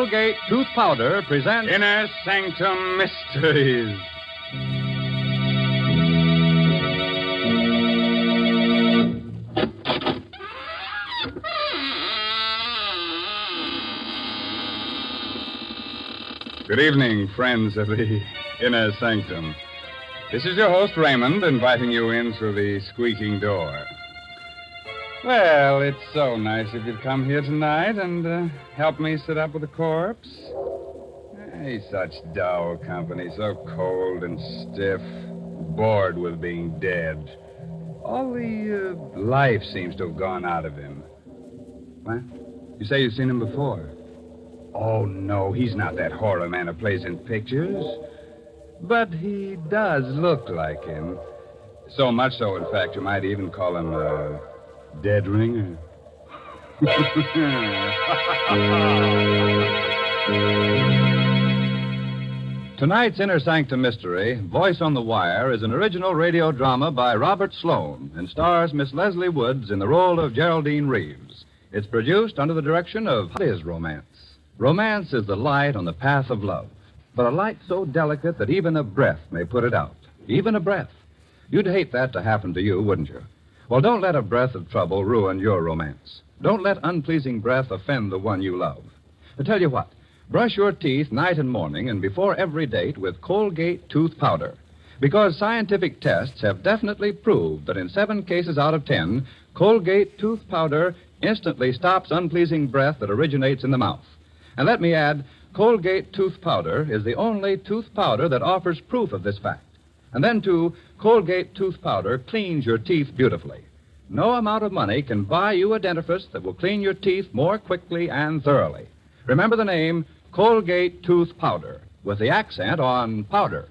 Colgate Tooth Powder presents Inner Sanctum Mysteries. Good evening, friends of the Inner Sanctum. This is your host, Raymond, inviting you in through the squeaking door. Well, it's so nice if you'd come here tonight and help me sit up with the corpse. Hey, such dull company, so cold and stiff, bored with being dead. All the life seems to have gone out of him. What? You say you've seen him before? Oh, no, he's not that horror man who plays in pictures. But he does look like him. So much so, in fact, you might even call him a dead ringer. Tonight's Inner Sanctum Mystery, Voice on the Wire, is an original radio drama by Robert Sloan and stars Miss Leslie Woods in the role of Geraldine Reeves. It's produced under the direction of What is Romance? Romance is the light on the path of love, but a light so delicate that even a breath may put it out. Even a breath. You'd hate that to happen to you, wouldn't you? Well, don't let a breath of trouble ruin your romance. Don't let unpleasing breath offend the one you love. I tell you what, brush your teeth night and morning and before every date with Colgate Tooth Powder. Because scientific tests have definitely proved that in 7 cases out of 10, Colgate Tooth Powder instantly stops unpleasing breath that originates in the mouth. And let me add, Colgate Tooth Powder is the only tooth powder that offers proof of this fact. And then, too, Colgate Tooth Powder cleans your teeth beautifully. No amount of money can buy you a dentifrice that will clean your teeth more quickly and thoroughly. Remember the name Colgate Tooth Powder, with the accent on powder.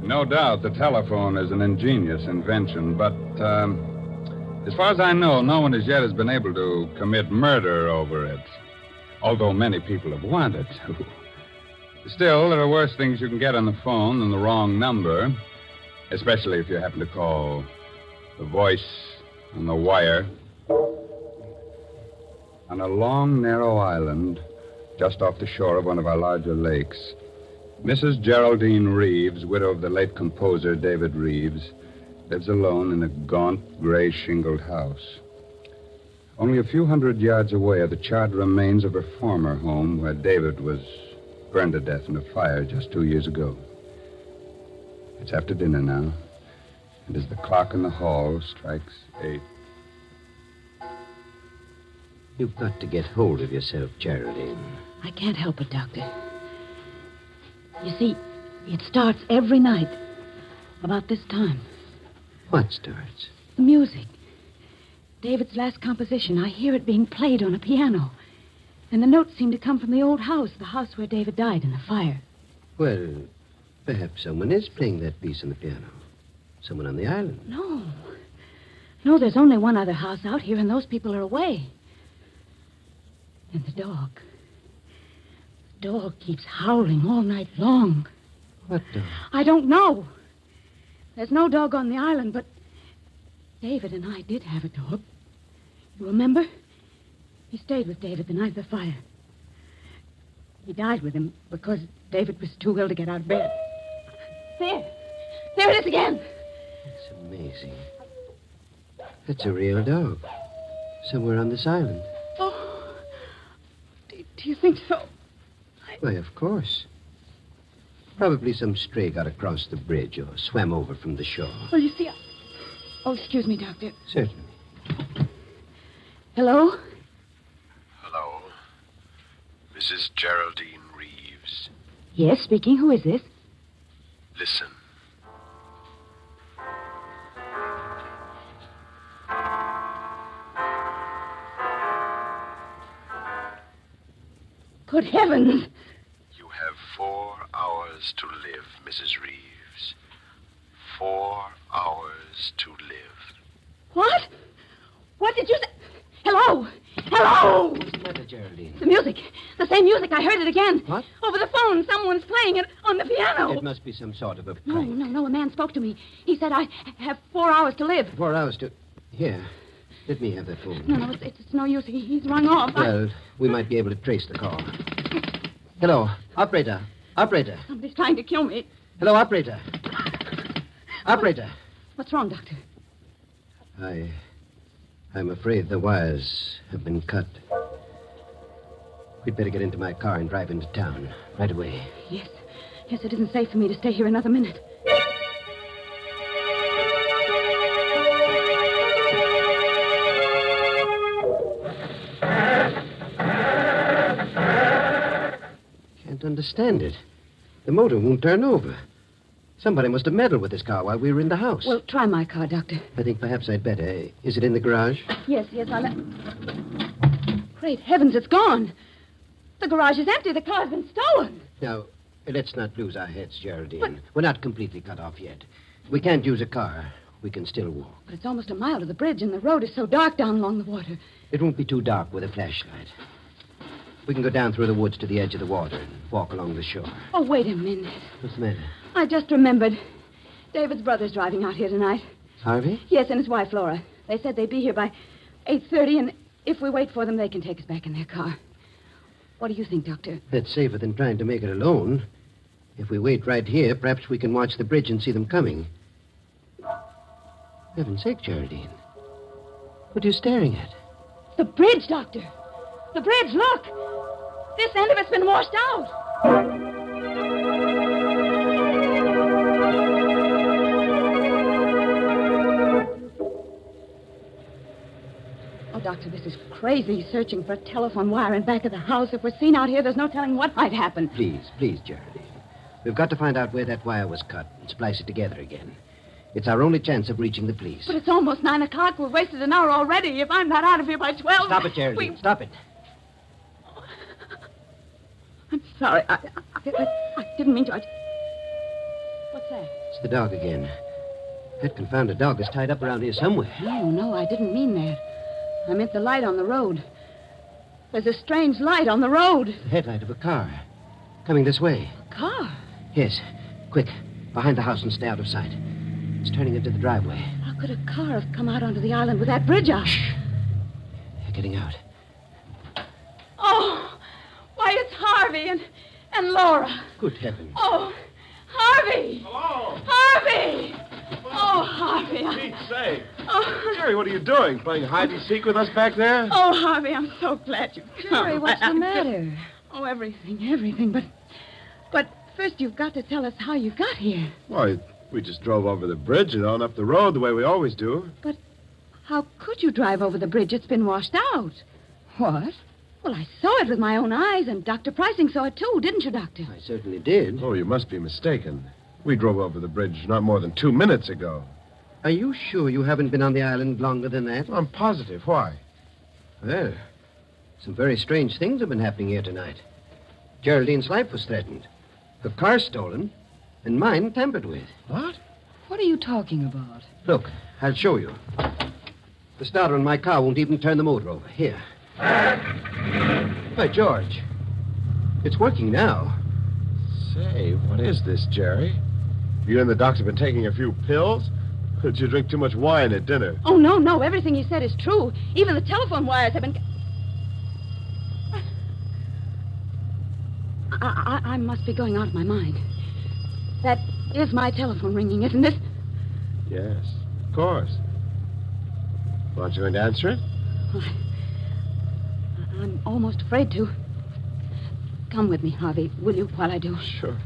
No doubt the telephone is an ingenious invention, but as far as I know, no one as yet has been able to commit murder over it, although many people have wanted to. Still, there are worse things you can get on the phone than the wrong number, especially if you happen to call the voice on the wire. On a long, narrow island just off the shore of one of our larger lakes, Mrs. Geraldine Reeves, widow of the late composer David Reeves, lives alone in a gaunt, gray shingled house. Only a few hundred yards away are the charred remains of her former home, where David was burned to death in a fire just 2 years ago. It's after dinner now, and as the clock in the hall strikes 8. You've got to get hold of yourself, Geraldine. I can't help it, Doctor. You see, it starts every night about this time. What starts? The music. David's last composition. I hear it being played on a piano. And the notes seem to come from the old house, the house where David died in the fire. Well, perhaps someone is playing that piece on the piano. Someone on the island. No. No, there's only one other house out here, and those people are away. And the dog. The dog keeps howling all night long. What dog? I don't know. There's no dog on the island, but David and I did have a dog. You remember? He stayed with David the night of the fire. He died with him because David was too ill to get out of bed. There. There it is again. It's amazing. That's a real dog. Somewhere on this island. Oh. Do you think so? Why, of course. Probably some stray got across the bridge or swam over from the shore. Well, you see, Oh, excuse me, Doctor. Certainly. Hello? Hello. Mrs. Geraldine Reeves. Yes, speaking. Who is this? Listen. Good heavens. You have 4 hours to live, Mrs. Reeves. 4 hours to live. What? What did you say? Hello? Hello? What's the matter, Geraldine? The music. The same music. I heard it again. What? Over the phone. Someone's playing it on the piano. It must be some sort of a No, prank. no. A man spoke to me. He said I have 4 hours to live. 4 hours to... Here. Let me have that phone. No, it's no use. He's rung off. Well, we might be able to trace the call. Hello, operator. Operator. Somebody's trying to kill me. Hello, operator. Operator. What's wrong, Doctor? I'm afraid the wires have been cut. We'd better get into my car and drive into town right away. Yes, it isn't safe for me to stay here another minute. Can't understand it. The motor won't turn over. Somebody must have meddled with this car while we were in the house. Well, try my car, Doctor. I think perhaps I'd better. Is it in the garage? Yes, I'll... Great heavens, it's gone. The garage is empty. The car's been stolen. Now, let's not lose our heads, Geraldine. But... We're not completely cut off yet. We can't use a car. We can still walk. But it's almost a mile to the bridge, and the road is so dark down along the water. It won't be too dark with a flashlight. We can go down through the woods to the edge of the water and walk along the shore. Oh, wait a minute. What's the matter? I just remembered. David's brother's driving out here tonight. Harvey? Yes, and his wife, Laura. They said they'd be here by 8:30, and if we wait for them, they can take us back in their car. What do you think, Doctor? That's safer than trying to make it alone. If we wait right here, perhaps we can watch the bridge and see them coming. For heaven's sake, Geraldine. What are you staring at? The bridge, Doctor. The bridge, look. This end of it's been washed out. Oh, Doctor, this is crazy, searching for a telephone wire in back of the house. If we're seen out here, there's no telling what might happen. Please, Geraldine. We've got to find out where that wire was cut and splice it together again. It's our only chance of reaching the police. But it's almost 9 o'clock. We've wasted an hour already. If I'm not out of here by 12... Stop it, Geraldine. Stop it. I'm sorry. I didn't mean to. What's that? It's the dog again. That confounded dog is tied up around here somewhere. No, I didn't mean that. I meant the light on the road. There's a strange light on the road. The headlight of a car. Coming this way. A car? Yes. Quick. Behind the house and stay out of sight. It's turning into the driveway. How could a car have come out onto the island with that bridge out? Shh. They're getting out. Oh, why, it's Harvey and Laura. Good heavens. Oh, Harvey! Hello? Harvey! Oh, Harvey. Pete's sake. Oh. Jerry, what are you doing? Playing hide-and-seek with us back there? Oh, Harvey, I'm so glad you've come. Jerry, what's the matter? Oh, everything. But first you've got to tell us how you got here. Why, we just drove over the bridge and on up the road the way we always do. But how could you drive over the bridge? It's been washed out. What? Well, I saw it with my own eyes, and Dr. Pricing saw it too, didn't you, Doctor? I certainly did. Oh, you must be mistaken. We drove over the bridge not more than 2 minutes ago. Are you sure you haven't been on the island longer than that? I'm positive. Why? Well, some very strange things have been happening here tonight. Geraldine's life was threatened. Her car stolen, and mine tampered with. What? What are you talking about? Look, I'll show you. The starter in my car won't even turn the motor over. Here. By George. It's working now. Say, what is this, Jerry? You and the doctor been taking a few pills? Or did you drink too much wine at dinner? Oh, no. Everything he said is true. Even the telephone wires have been... I must be going out of my mind. That is my telephone ringing, isn't it? Yes, of course. Aren't you going to answer it? Well, I'm almost afraid to. Come with me, Harvey, will you, while I do? Sure.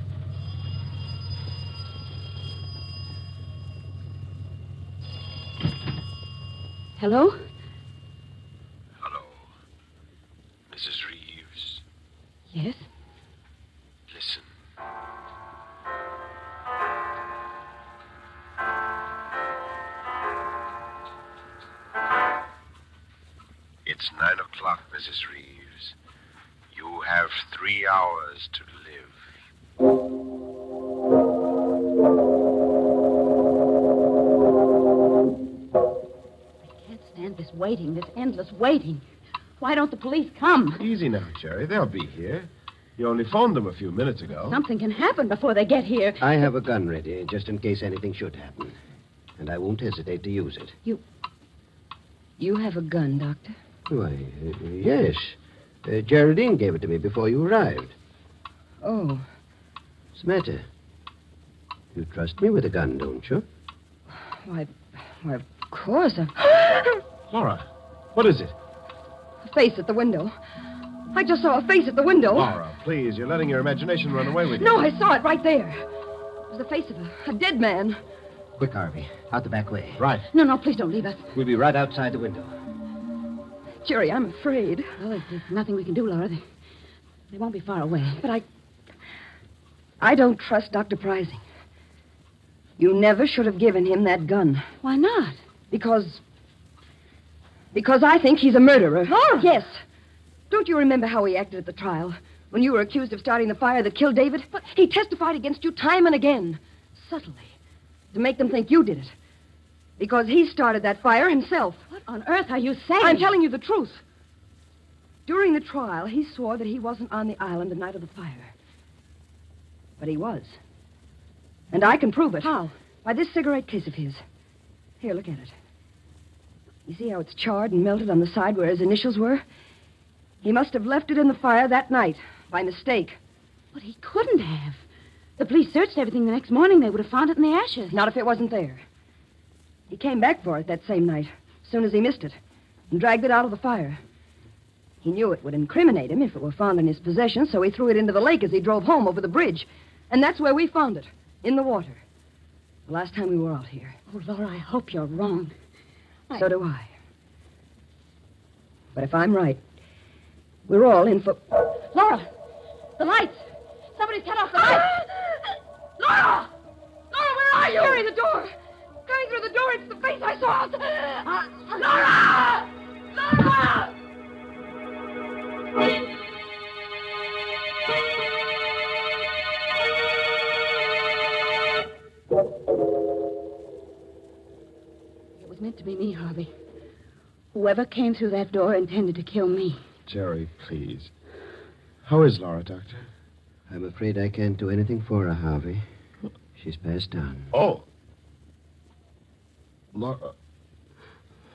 Hello? Hello. Mrs. Reeves. Yes? Listen. It's 9 o'clock, Mrs. Reeves. You have 3 hours to live. I can't stand this waiting, this endless waiting. Why don't the police come? Easy now, Jerry. They'll be here. You only phoned them a few minutes ago. Something can happen before they get here. I have a gun ready, just in case anything should happen. And I won't hesitate to use it. You have a gun, Doctor? Why, yes. Geraldine gave it to me before you arrived. Oh. What's the matter? You trust me with a gun, don't you? Why, of course. Laura, what is it? A face at the window. I just saw a face at the window. Laura, please, you're letting your imagination run away with you. No, I saw it right there. It was the face of a dead man. Quick, Harvey. Out the back way. Right. No, please don't leave us. We'll be right outside the window. Jerry, I'm afraid. Well, there's nothing we can do, Laura. They won't be far away. But I don't trust Dr. Prizing. You never should have given him that gun. Why not? Because I think he's a murderer. Laura! Yes. Don't you remember how he acted at the trial? When you were accused of starting the fire that killed David? But he testified against you time and again. Subtly. To make them think you did it. Because he started that fire himself. What on earth are you saying? I'm telling you the truth. During the trial, he swore that he wasn't on the island the night of the fire. But he was. And I can prove it. How? By this cigarette case of his. Here, look at it. You see how it's charred and melted on the side where his initials were? He must have left it in the fire that night, by mistake. But he couldn't have. The police searched everything the next morning. They would have found it in the ashes. Not if it wasn't there. He came back for it that same night, as soon as he missed it, and dragged it out of the fire. He knew it would incriminate him if it were found in his possession, so he threw it into the lake as he drove home over the bridge. And that's where we found it, in the water. The last time we were out here. Oh, Laura, I hope you're wrong. So do I. But if I'm right, we're all in for... Laura! The lights! Somebody's cut off the lights! Laura! Laura, where are you? Carry the door. Coming through the door, it's the face I saw. Laura! Laura! It was meant to be me, Harvey. Whoever came through that door intended to kill me. Jerry, please. How is Laura, Doctor? I'm afraid I can't do anything for her, Harvey. She's passed on. Oh. Laura.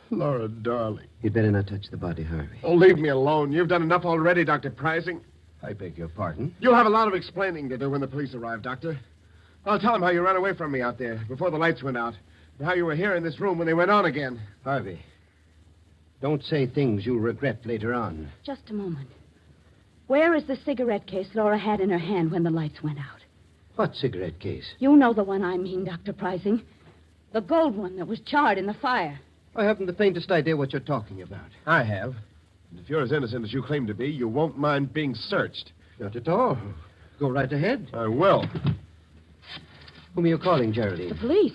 Laura, darling. You'd better not touch the body, Harvey. Oh, leave me alone. You've done enough already, Dr. Prizing. I beg your pardon? You'll have a lot of explaining to do when the police arrive, Doctor. I'll tell them how you ran away from me out there before the lights went out, and how you were here in this room when they went on again. Harvey, don't say things you'll regret later on. Just a moment. Where is the cigarette case Laura had in her hand when the lights went out? What cigarette case? You know the one I mean, Dr. Prizing. The gold one that was charred in the fire. I haven't the faintest idea what you're talking about. I have. And if you're as innocent as you claim to be, you won't mind being searched. Not at all. Go right ahead. I will. Whom are you calling, The Geraldine? police.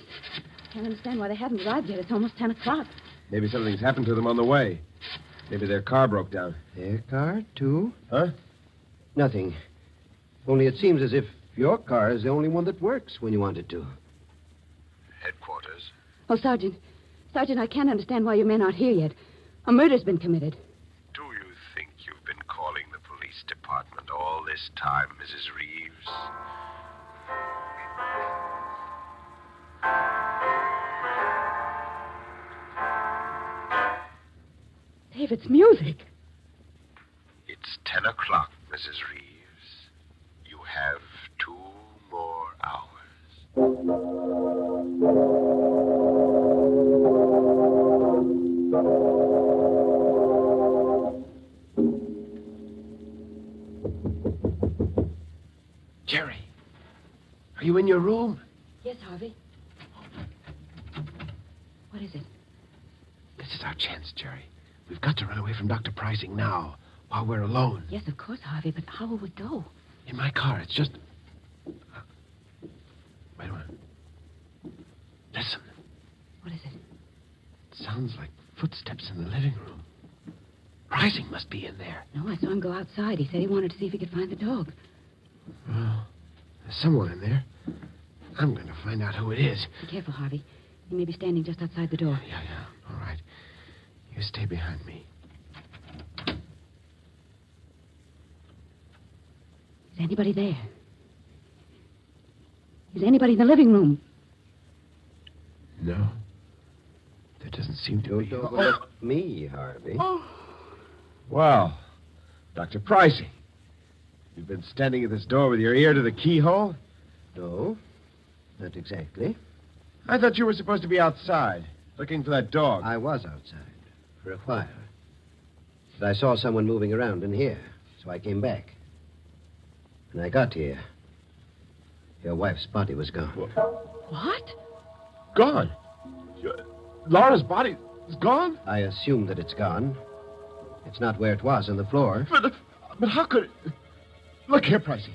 Can't understand why they haven't arrived yet. It's almost 10 o'clock. Maybe something's happened to them on the way. Maybe their car broke down. Their car, too? Huh? Nothing. Only it seems as if your car is the only one that works when you want it to. Headquarters. Oh, Sergeant. Sergeant, I can't understand why your men aren't here yet. A murder's been committed. Do you think you've been calling the police department all this time, Mrs. Reeves? David's music. It's 10 o'clock, Mrs. Reeves. You have 2 more hours. Jerry, are you in your room? Yes, Harvey. What is it? This is our chance, Jerry. We've got to run away from Dr. Prizing now, while we're alone. Yes, of course, Harvey, but how will we go? In my car, it's just... Wait a minute. Listen. What is it? It sounds like footsteps in the living room. Prizing must be in there. No, I saw him go outside. He said he wanted to see if he could find the dog. Well, there's someone in there. I'm going to find out who it is. Be careful, Harvey. He may be standing just outside the door. Yeah. All right. You stay behind me. Is anybody there? Is anybody in the living room? No. There doesn't seem to be. Don't go. Me, Harvey. Oh. Well, Dr. Pricing, you've been standing at this door with your ear to the keyhole? No, not exactly. I thought you were supposed to be outside, looking for that dog. I was outside for a while. But I saw someone moving around in here, so I came back. When I got here, your wife's body was gone. What? Gone? Laura's body is gone? I assume that it's gone. It's not where it was on the floor. But how could... Look here, Pricey.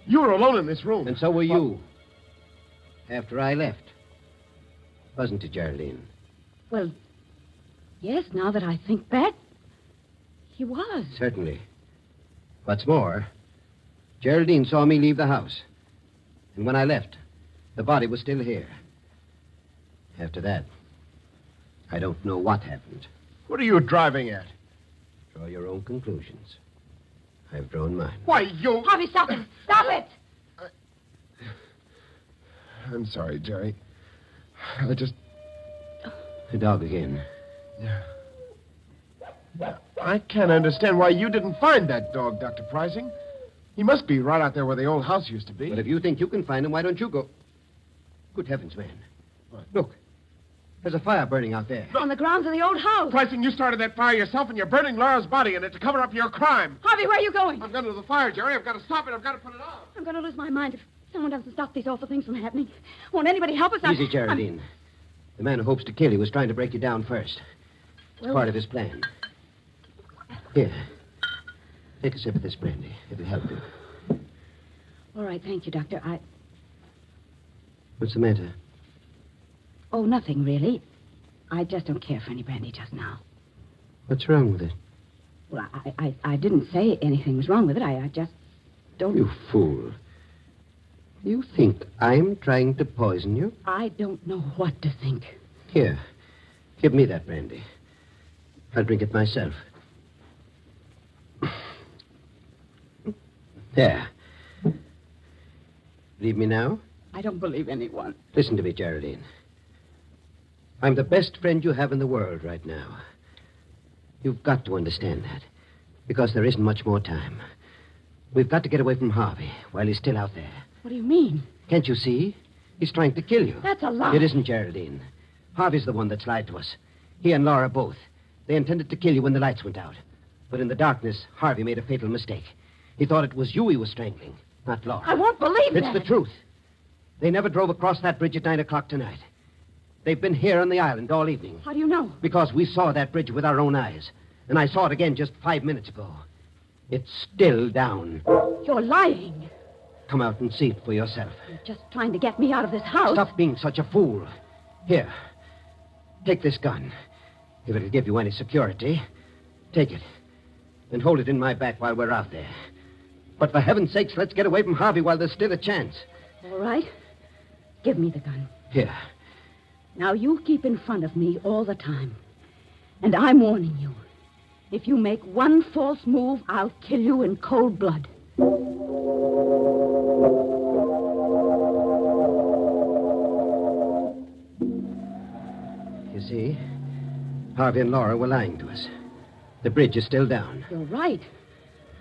You were alone in this room. And so were you. After I left. Wasn't it, Geraldine? Well, yes, now that I think back, he was. Certainly. What's more, Geraldine saw me leave the house. And when I left, the body was still here. After that, I don't know what happened. What are you driving at? Draw your own conclusions. I've drawn mine. Why, you... Harvey, stop it! Stop it! I'm sorry, Jerry. The dog again. Yeah. I can't understand why you didn't find that dog, Dr. Pricing. He must be right out there where the old house used to be. But if you think you can find him, why don't you go? Good heavens, man. What? Look. There's a fire burning out there. On the grounds of the old house. Pricing, you started that fire yourself, and you're burning Laura's body in it to cover up your crime. Harvey, where are you going? I'm going to the fire, Jerry. I've got to stop it. I've got to put it out. I'm going to lose my mind if someone doesn't stop these awful things from happening. Won't anybody help us? Easy, Geraldine. The man who hopes to kill you was trying to break you down first. It's part of his plan. Here. Take a sip of this brandy. It'll help you. All right, thank you, Doctor. What's the matter? Oh, nothing, really. I just don't care for any brandy just now. What's wrong with it? Well, I didn't say anything was wrong with it. I just don't... You fool. You think I'm trying to poison you? I don't know what to think. Here. Give me that brandy. I'll drink it myself. There. Believe me now? I don't believe anyone. Listen to me, Geraldine. I'm the best friend you have in the world right now. You've got to understand that. Because there isn't much more time. We've got to get away from Harvey while he's still out there. What do you mean? Can't you see? He's trying to kill you. That's a lie. It isn't, Geraldine. Harvey's the one that's lied to us. He and Laura both. They intended to kill you when the lights went out. But in the darkness, Harvey made a fatal mistake. He thought it was you he was strangling, not Laura. I won't believe It's that. the truth. They never drove across that bridge at 9 o'clock tonight. They've been here on the island all evening. How do you know? Because we saw that bridge with our own eyes. And I saw it again just 5 minutes ago. It's still down. You're lying. Come out and see it for yourself. You're just trying to get me out of this house. Stop being such a fool. Here. Take this gun. If it'll give you any security, take it. And hold it in my back while we're out there. But for heaven's sakes, let's get away from Harvey while there's still a chance. All right. Give me the gun. Here. Now, you keep in front of me all the time. And I'm warning you. If you make one false move, I'll kill you in cold blood. You see, Harvey and Laura were lying to us. The bridge is still down. You're right.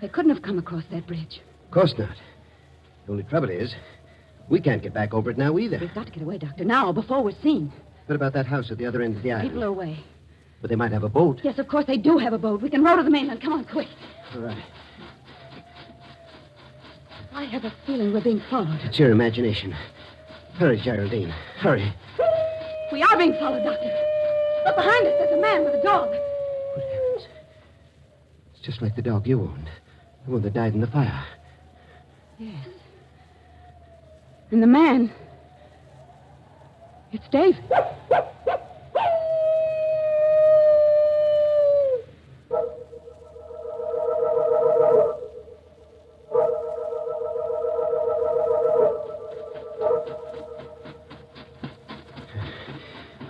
They couldn't have come across that bridge. Of course not. The only trouble is, we can't get back over it now either. We've got to get away, Doctor, now, before we're seen. What about that house at the other end of the island? People are away. But they might have a boat. Yes, of course they do have a boat. We can row to the mainland. Come on, quick. All right. I have a feeling we're being followed. It's your imagination. Hurry, Geraldine. Hurry. We are being followed, Doctor. Look behind us. There's a man with a dog. Good heavens. It's just like the dog you owned. The one that died in the fire. Yes. And the man... It's David.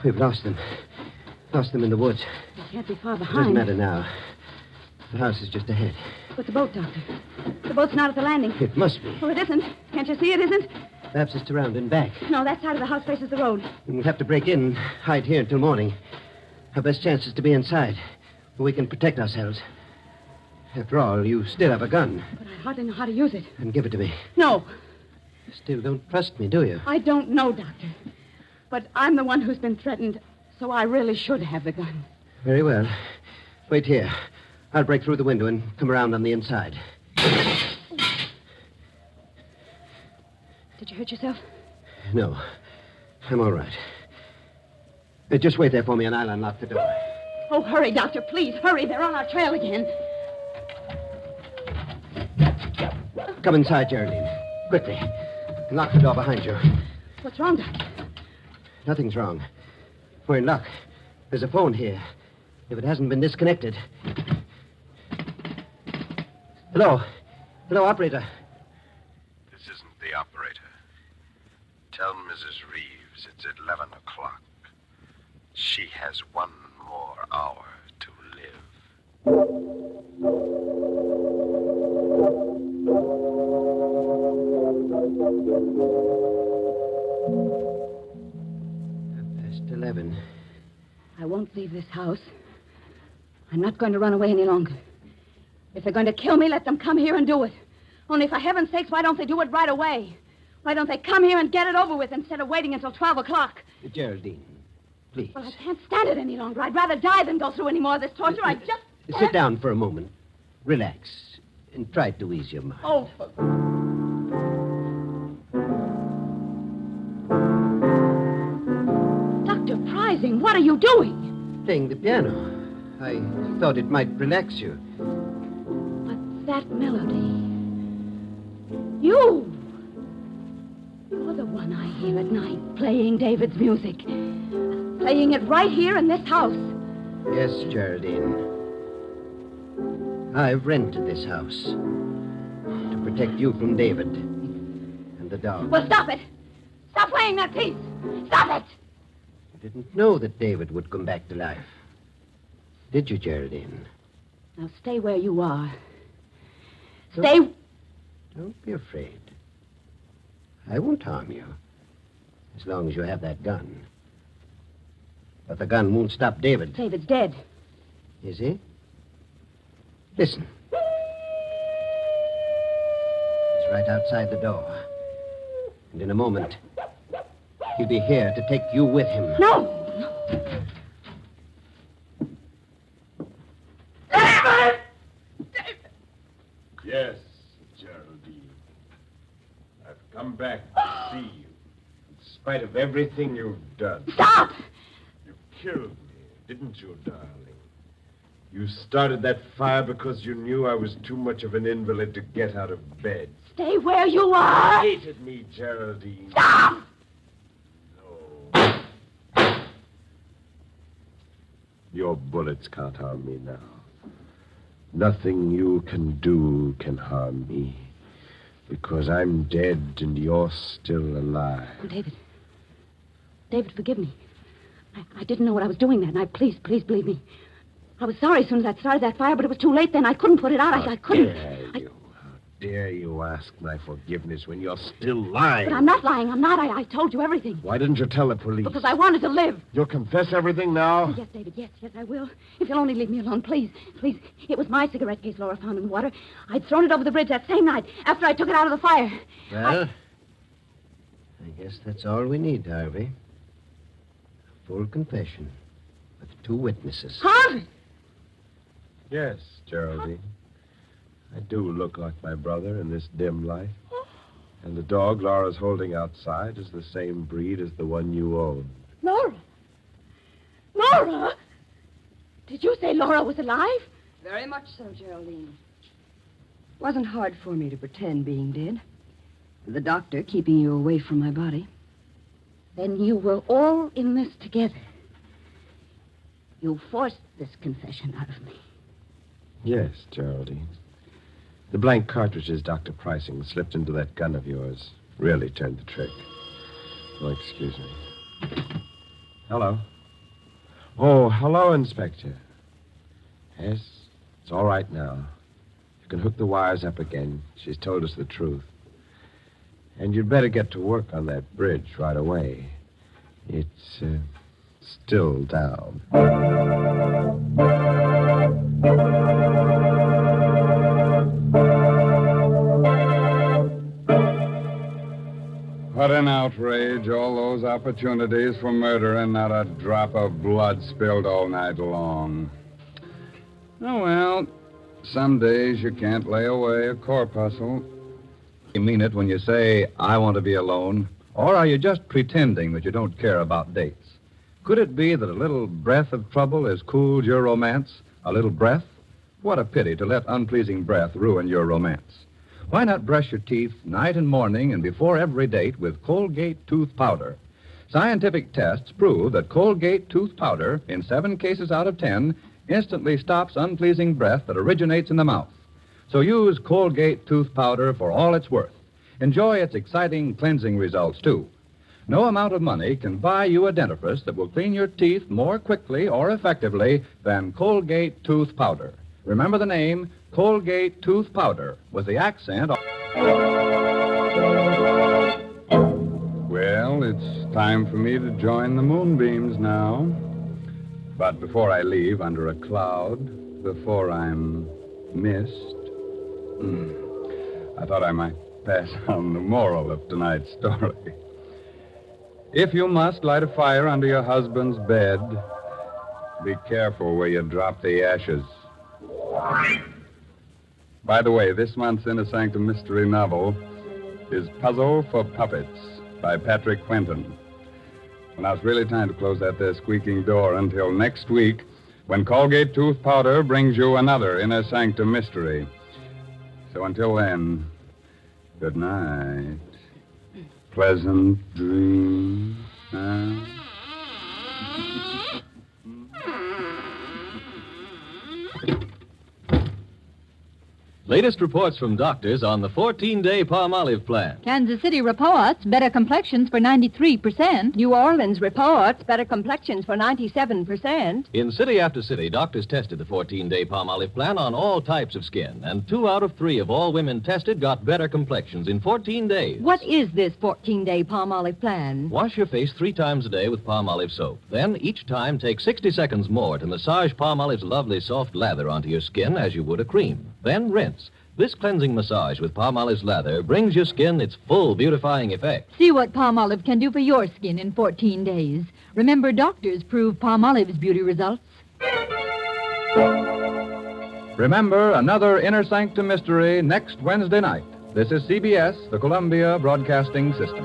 We've lost them. Lost them in the woods. They can't be far Doesn't behind. matter now. The house is just ahead. But the boat, Doctor. The boat's not at the landing. It must be. Oh, it isn't. Can't you see it isn't? Perhaps it's around and back. No, that side of the house faces the road. We'll have to break in and hide here until morning. Our best chance is to be inside, where we can protect ourselves. After all, you still have a gun. But I hardly know how to use it. Then give it to me. No, You still don't trust me, do you? I don't know, Doctor. But I'm the one who's been threatened, so I really should have the gun. Very well. Wait here. I'll break through the window and come around on the inside. Did you hurt yourself? No. I'm all right. Just wait there for me and I'll unlock the door. Oh, hurry, Doctor, please, hurry. They're on our trail again. Come inside, Geraldine. Quickly. And lock the door behind you. What's wrong, Doctor? Nothing's wrong. We're in luck. There's a phone here. If it hasn't been disconnected. Hello. Hello, operator. This isn't the operator. Tell Mrs. Reeves it's at 11 o'clock. She has 1 more hour to live. 11. I won't leave this house. I'm not going to run away any longer. If they're going to kill me, let them come here and do it. Only for heaven's sakes, why don't they do it right away? Why don't they come here and get it over with instead of waiting until 12 o'clock? Geraldine, please. Well, I can't stand it any longer. I'd rather die than go through any more of this torture. I just... Sit down for a moment. Relax. And try to ease your mind. Oh, Dr. Prizing, what are you doing? Playing the piano. I thought it might relax you. What's that melody? You're the one I hear at night, playing David's music. Playing it right here in this house. Yes, Geraldine. I've rented this house to protect you from David and the dog. Well, stop it. Stop playing that piece. Stop it. You didn't know that David would come back to life. Did you, Geraldine? Now stay where you are. Stay... Don't be afraid. I won't harm you. As long as you have that gun. But the gun won't stop David. David's dead. Is he? Listen. He's right outside the door. And in a moment, he'll be here to take you with him. No! David! David! Yes, Geraldine. I've come back to see you. In spite of everything you've done. Stop! You killed me, didn't you, darling? You started that fire because you knew I was too much of an invalid to get out of bed. Stay where you are! You hated me, Geraldine. Stop! No. Your bullets can't harm me now. Nothing you can do can harm me. Because I'm dead and you're still alive. Oh, David, forgive me. I didn't know what I was doing that night. Please believe me. I was sorry as soon as I started that fire, but it was too late then. I couldn't put it out. I couldn't. How dare you ask my forgiveness when you're still lying? But I'm not lying. I'm not. I told you everything. Why didn't you tell the police? Because I wanted to live. You'll confess everything now? Oh, yes, David. Yes, I will. If you'll only leave me alone, please. Please. It was my cigarette case Laura found in the water. I'd thrown it over the bridge that same night after I took it out of the fire. Well, I guess that's all we need, Harvey. A full confession with 2 witnesses. Harvey! Yes, Geraldine. I do look like my brother in this dim light. And the dog Laura's holding outside is the same breed as the one you own. Laura? Laura? Did you say Laura was alive? Very much so, Geraldine. Wasn't hard for me to pretend being dead. The doctor keeping you away from my body. Then you were all in this together. You forced this confession out of me. Yes, Geraldine. The blank cartridges Dr. Pricing slipped into that gun of yours really turned the trick. Oh, excuse me. Hello. Oh, hello, Inspector. Yes, it's all right now. You can hook the wires up again. She's told us the truth. And you'd better get to work on that bridge right away. It's still down. What an outrage. All those opportunities for murder and not a drop of blood spilled all night long. Oh, well, some days you can't lay away a corpuscle. You mean it when you say, I want to be alone? Or are you just pretending that you don't care about dates? Could it be that a little breath of trouble has cooled your romance? A little breath? What a pity to let unpleasing breath ruin your romance. Why not brush your teeth night and morning and before every date with Colgate tooth powder? Scientific tests prove that Colgate tooth powder, in 7 cases out of 10, instantly stops unpleasing breath that originates in the mouth. So use Colgate tooth powder for all it's worth. Enjoy its exciting cleansing results, too. No amount of money can buy you a dentifrice that will clean your teeth more quickly or effectively than Colgate tooth powder. Remember the name, Colgate tooth powder, with the accent on... Well, it's time for me to join the moonbeams now. But before I leave under a cloud, before I'm missed, I thought I might pass on the moral of tonight's story. If you must light a fire under your husband's bed, be careful where you drop the ashes. By the way, this month's Inner Sanctum mystery novel is Puzzle for Puppets by Patrick Quentin. Well, now it's really time to close that there squeaking door until next week when Colgate tooth powder brings you another Inner Sanctum mystery. So until then, good night. Pleasant dreams. Latest reports from doctors on the 14-day Palmolive plan. Kansas City reports better complexions for 93%. New Orleans reports better complexions for 97%. In city after city, doctors tested the 14-day Palmolive plan on all types of skin, and 2 out of 3 of all women tested got better complexions in 14 days. What is this 14-day Palmolive plan? Wash your face 3 times a day with Palmolive soap. Then, each time, take 60 seconds more to massage Palmolive's lovely soft lather onto your skin as you would a cream. Then rinse. This cleansing massage with Palmolive's lather brings your skin its full beautifying effect. See what Palmolive can do for your skin in 14 days. Remember, doctors prove Palmolive's beauty results. Remember, another Inner Sanctum mystery next Wednesday night. This is CBS, the Columbia Broadcasting System.